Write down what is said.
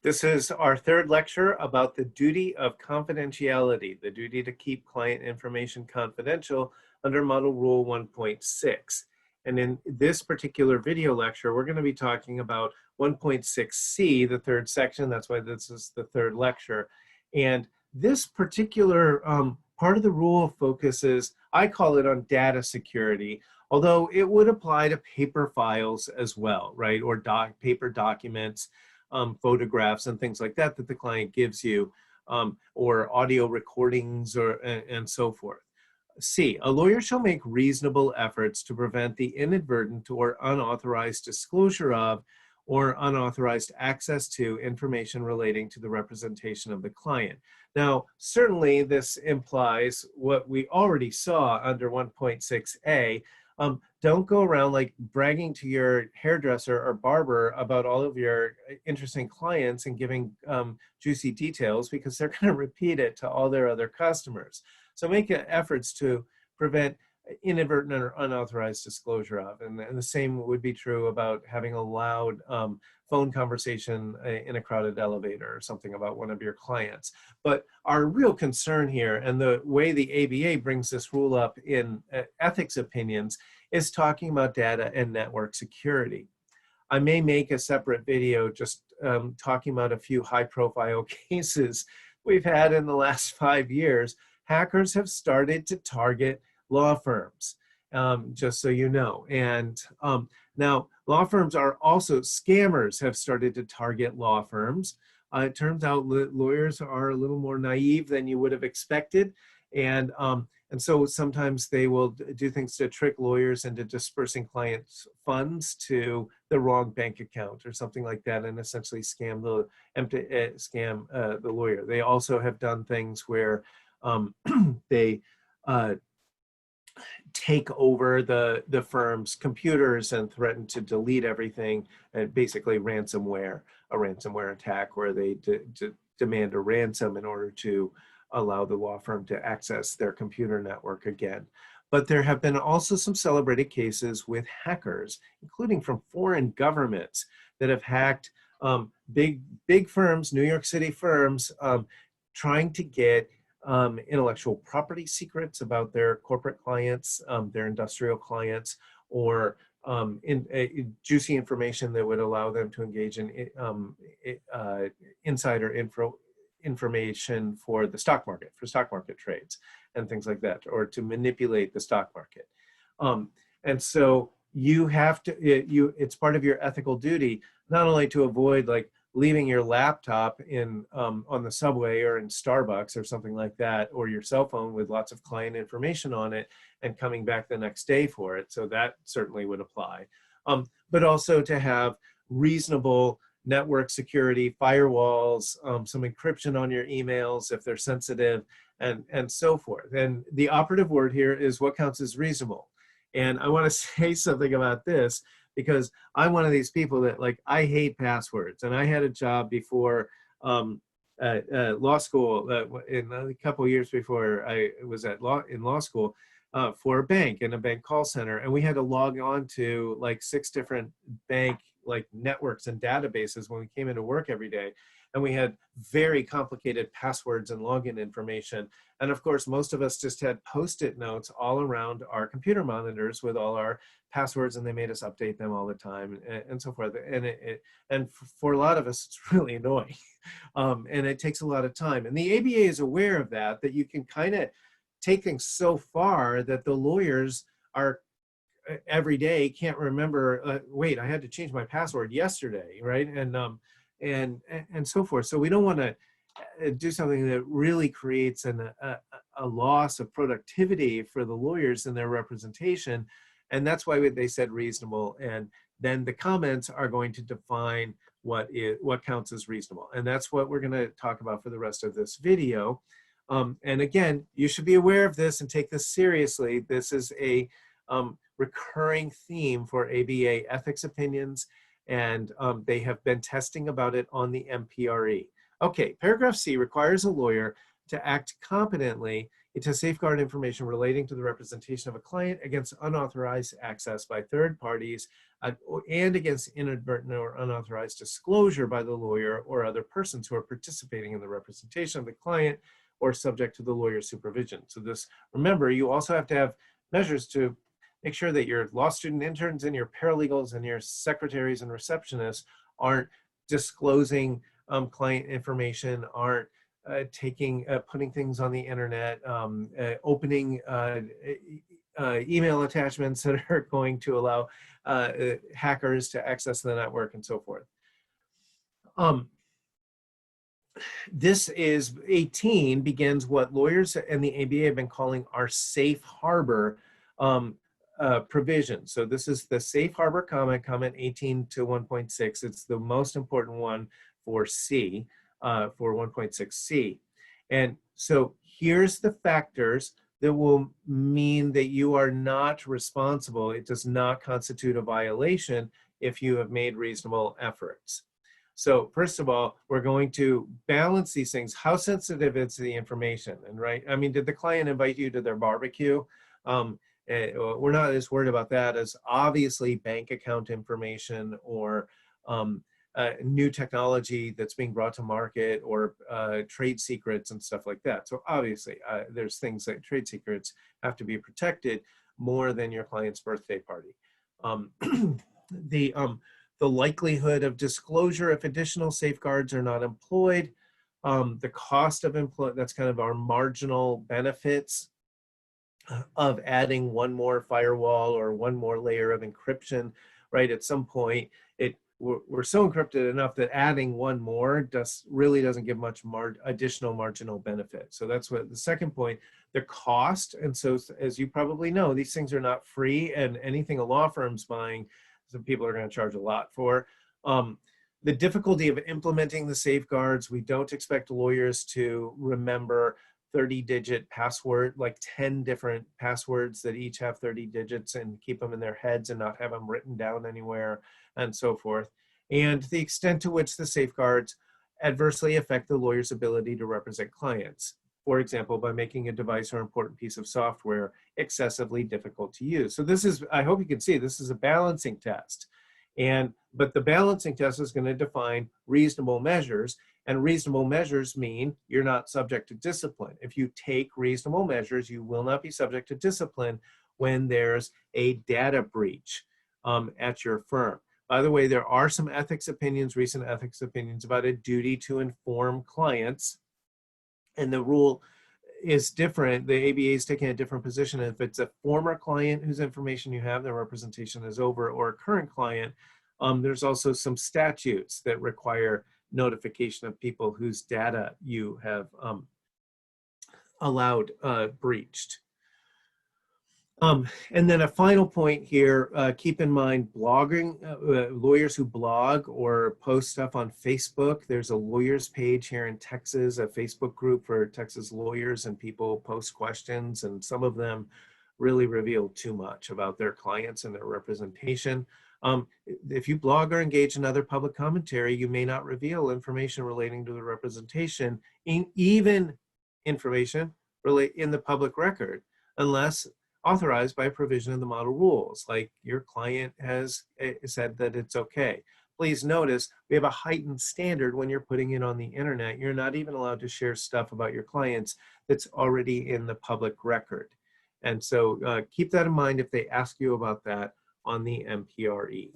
This is our third lecture about the duty of confidentiality, the duty to keep client information confidential under Model Rule 1.6. And in this particular video lecture, we're going to be talking about 1.6c, the third section. That's why this is the third lecture. And this particular part of the rule focuses, I call it on data security, although it would apply to paper files as well, right? Or paper documents. Photographs and things like that that the client gives you, or audio recordings and so forth. C, a lawyer shall make reasonable efforts to prevent the inadvertent or unauthorized disclosure of or unauthorized access to information relating to the representation of the client. Now, certainly this implies what we already saw under 1.6a. Don't go around like bragging to your hairdresser or barber about all of your interesting clients and giving juicy details, because they're going to repeat it to all their other customers. So make efforts to prevent inadvertent or unauthorized disclosure of. And the same would be true about having a loud phone conversation in a crowded elevator or something about one of your clients. But our real concern here, and the way the ABA brings this rule up in ethics opinions, is talking about data and network security. I may make a separate video just talking about a few high-profile cases we've had in the last 5 years. Hackers have started to target law firms, just so you know. And now law firms are also, scammers have started to target law firms. It turns out lawyers are a little more naive than you would have expected. And so sometimes they will do things to trick lawyers into dispersing clients' funds to the wrong bank account or something like that, and essentially scam the lawyer. They also have done things where they take over the firm's computers and threaten to delete everything, and basically a ransomware attack where they demand a ransom in order to allow the law firm to access their computer network again. But there have been also some celebrated cases with hackers, including from foreign governments, that have hacked big firms, New York City firms, trying to get intellectual property secrets about their corporate clients, their industrial clients, or juicy information that would allow them to engage in insider information for the stock market, for stock market trades and things like that, or to manipulate the stock market. And so you have to, it's part of your ethical duty, not only to avoid like leaving your laptop in on the subway or in Starbucks or something like that, or your cell phone with lots of client information on it and coming back the next day for it. So that certainly would apply. But also to have reasonable network security, firewalls, some encryption on your emails if they're sensitive, and so forth. And the operative word here is what counts as reasonable. And I want to say something about this, because I'm one of these people that, like, I hate passwords. And I had a job before law school, in a couple of years before I was in law school, for a bank, in a bank call center. And we had to log on to like 6 different bank networks and databases when we came into work every day. And we had very complicated passwords and login information. And of course, most of us just had Post-it notes all around our computer monitors with all our passwords, and they made us update them all the time, and so forth. And for a lot of us, it's really annoying. And it takes a lot of time. And the ABA is aware of that you can kind of take things so far that the lawyers are every day can't remember, wait, I had to change my password yesterday, right? And so forth. So we don't want to do something that really creates a loss of productivity for the lawyers in their representation. And that's why they said reasonable. And then the comments are going to define what counts as reasonable. And that's what we're going to talk about for the rest of this video. And again, you should be aware of this and take this seriously. This is a recurring theme for ABA ethics opinions, and they have been testing about it on the MPRE. Okay, paragraph C requires a lawyer to act competently to safeguard information relating to the representation of a client against unauthorized access by third parties and against inadvertent or unauthorized disclosure by the lawyer or other persons who are participating in the representation of the client or subject to the lawyer's supervision. So this, remember, you also have to have measures to make sure that your law student interns and your paralegals and your secretaries and receptionists aren't disclosing client information, aren't putting things on the internet, opening email attachments that are going to allow hackers to access the network and so forth. This is 18 begins what lawyers and the ABA have been calling our safe harbor provision. So this is the safe harbor comment 18 to 1.6. It's the most important one for C, for 1.6C. And so here's the factors that will mean that you are not responsible. It does not constitute a violation if you have made reasonable efforts. So first of all, we're going to balance these things. How sensitive is the information? And right, I mean, did the client invite you to their barbecue? We're not as worried about that as obviously bank account information or new technology that's being brought to market or trade secrets and stuff like that. So obviously there's things like trade secrets have to be protected more than your client's birthday party. The likelihood of disclosure if additional safeguards are not employed, the cost of employment, that's kind of our marginal benefits of adding one more firewall or one more layer of encryption, right? At some point, we're so encrypted enough that adding one more really doesn't give much additional marginal benefit. So that's what the second point, the cost. And so as you probably know, these things are not free, and anything a law firm's buying, some people are going to charge a lot for. The difficulty of implementing the safeguards, we don't expect lawyers to remember 30-digit password, like 10 different passwords that each have 30 digits and keep them in their heads and not have them written down anywhere and so forth. And the extent to which the safeguards adversely affect the lawyer's ability to represent clients. For example, by making a device or important piece of software excessively difficult to use. So this is, I hope you can see, this is a balancing test. But the balancing test is going to define reasonable measures, and reasonable measures mean you're not subject to discipline. If you take reasonable measures, you will not be subject to discipline when there's a data breach at your firm. By the way, there are some ethics opinions, recent ethics opinions about a duty to inform clients, and the rule is different. The ABA is taking a different position. If it's a former client whose information you have, their representation is over, or a current client, there's also some statutes that require notification of people whose data you have allowed breached. And then a final point here, keep in mind blogging, lawyers who blog or post stuff on Facebook. There's a lawyers page here in Texas, a Facebook group for Texas lawyers, and people post questions, and some of them really reveal too much about their clients and their representation. If you blog or engage in other public commentary, you may not reveal information relating to the representation, even information in the public record, unless authorized by provision of the model rules, like your client has said that it's okay. Please notice we have a heightened standard when you're putting it on the internet. You're not even allowed to share stuff about your clients that's already in the public record. And so keep that in mind if they ask you about that on the MPRE.